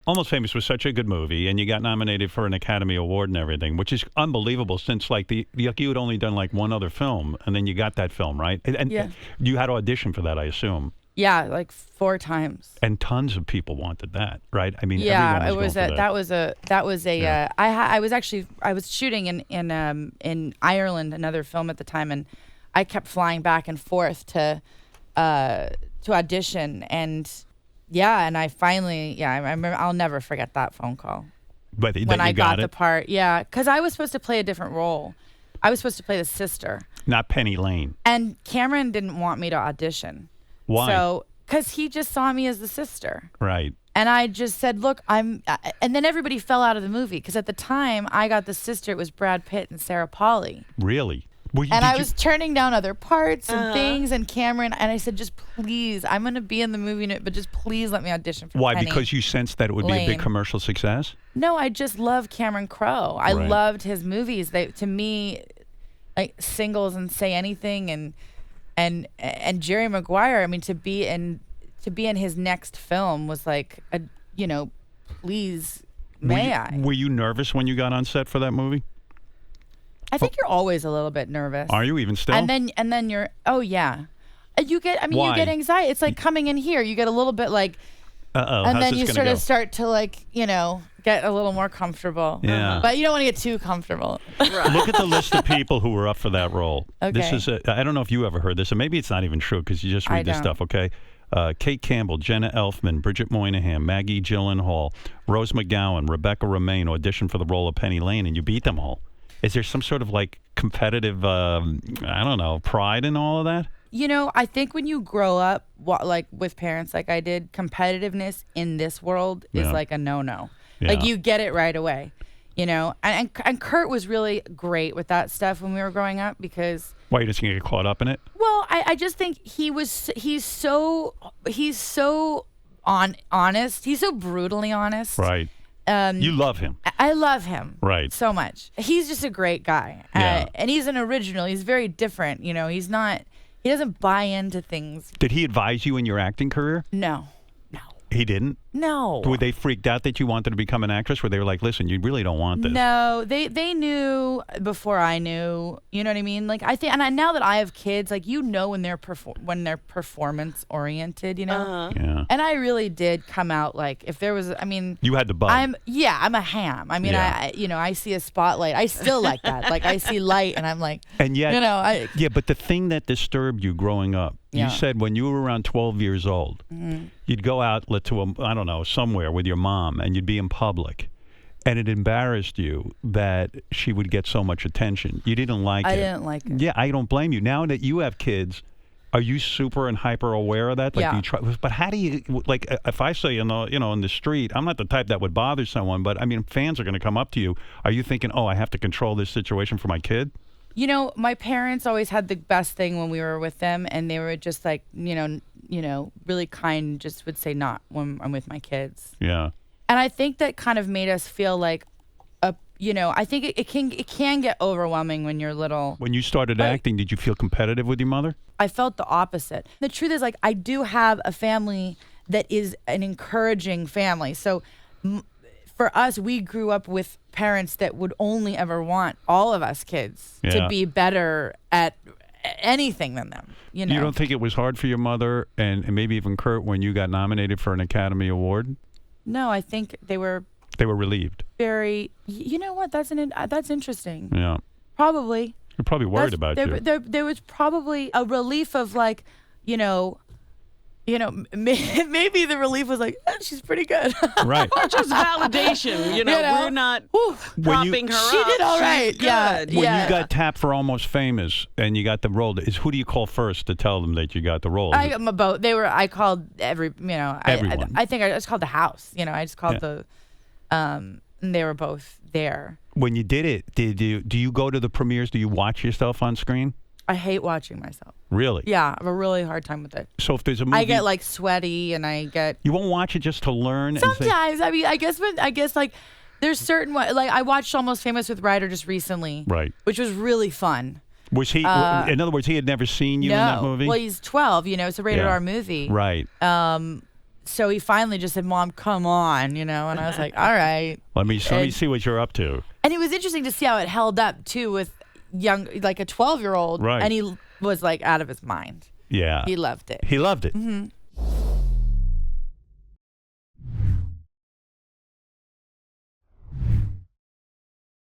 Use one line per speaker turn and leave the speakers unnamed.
Almost Famous was such a good movie, and you got nominated for an Academy Award and everything, which is unbelievable since like you had only done like one other film, and then you got that film, right? And you had to audition for that, I assume.
Yeah, like 4 times.
And tons of people wanted that, right? I mean,
yeah,
everyone was going for that.
I was shooting in Ireland, another film at the time, and I kept flying back and forth to audition, and I finally, I remember, I'll never forget that phone call.
But
when I got the part, because I was supposed to play a different role. I was supposed to play the sister.
Not Penny Lane.
And Cameron didn't want me to audition.
Why?
So, because he just saw me as the sister.
Right.
And I just said, look, and then everybody fell out of the movie, because at the time I got the sister, it was Brad Pitt and Sarah Polley.
Really?
I was turning down other parts and things, and Cameron, and I said, just please, I'm going to be in the movie, but just please let me audition for
Why?
Penny
Because you sensed that it would be a big commercial success?
No, I just love Cameron Crowe. I loved his movies. To me, like Singles and Say Anything and Jerry Maguire, I mean, to be in his next film was like, please, may I?
Were you nervous when you got on set for that movie?
I think you're always a little bit nervous.
Are you even still?
And then you're, you get anxiety. It's like coming in here. You get a little bit like, and then you start to like, get a little more comfortable.
Yeah.
But you don't want to get too comfortable.
Right. Look at the list of people who were up for that role.
Okay.
This is, I don't know if you ever heard this, and maybe it's not even true because you just read this stuff, okay? Kate Campbell, Jenna Elfman, Bridget Moynihan, Maggie Gyllenhaal, Rose McGowan, Rebecca Romaine auditioned for the role of Penny Lane, and you beat them all. Is there some sort of like competitive, pride in all of that?
I think when you grow up, like with parents like I did, competitiveness in this world is like a no-no. Yeah. Like you get it right away, And Kurt was really great with that stuff when we were growing up because.
Why, you just get caught up in it?
Well, I just think he's so honest. He's so brutally honest.
Right. You love him.
I love him.
Right.
So much. He's just a great guy.
Yeah.
And he's an original. He's very different. He doesn't buy into things.
Did he advise you in your acting career?
No.
He didn't?
No.
Were they freaked out that you wanted to become an actress? Where they were like, listen, you really don't want this?
No, they knew before I knew. You know what I mean? Like I think, now that I have kids, like when they're performance oriented,
Yeah.
And I really did come out like if there was,
you had the bug.
I'm a ham. I mean, I see a spotlight. I still like that. Like I see light, and I'm like,
and yet, but the thing that disturbed you growing up. You said when you were around 12 years old, you'd go out to somewhere with your mom, and you'd be in public, and it embarrassed you that she would get so much attention. You didn't like it.
I didn't like it.
Yeah, I don't blame you. Now that you have kids, are you super and hyper aware of that? Like, do you try, but how do you, like, if I say, in the street, I'm not the type that would bother someone, but I mean, fans are going to come up to you. Are you thinking, I have to control this situation for my kid?
My parents always had the best thing when we were with them, and they were just like, really kind, just would say not when I'm with my kids.
Yeah.
And I think that kind of made us feel like, I think it can get overwhelming when you're little.
When you started acting, did you feel competitive with your mother?
I felt the opposite. The truth is, like, I do have a family that is an encouraging family. So for us, we grew up with parents that would only ever want all of us kids to be better at anything than them. You
don't think it was hard for your mother and maybe even Kurt when you got nominated for an Academy Award?
No, I think they were
relieved.
Very. You know what? That's interesting.
Yeah.
Probably.
They're probably worried about you.
There was probably a relief of like, maybe the relief was like, she's pretty good.
Right.
Or just validation. We're not propping her up.
She did all right.
She's
Yeah.
good.
When you got tapped for Almost Famous and you got the role, who do you call first to tell them that you got the role?
I called everyone.
I
think I just called the house. I just called and they were both there.
When you did it, do you go to the premieres? Do you watch yourself on screen?
I hate watching myself.
Really?
Yeah, I have a really hard time with it.
So if there's a movie,
I get like sweaty, and I get.
You won't watch it just to learn.
Sometimes, I guess like there's certain like I watched Almost Famous with Ryder just recently,
right? Which
was really fun.
Was he? In other words, he had never seen you in that movie.
Well, he's 12. It's a rated R movie,
right?
so he finally just said, "Mom, come on," and I was like, "All right."
Let me see what you're up to.
And it was interesting to see how it held up too with like a 12-year-old,
right?
And he was like out of his mind.
Yeah,
he loved it.
He loved it.
Mm-hmm.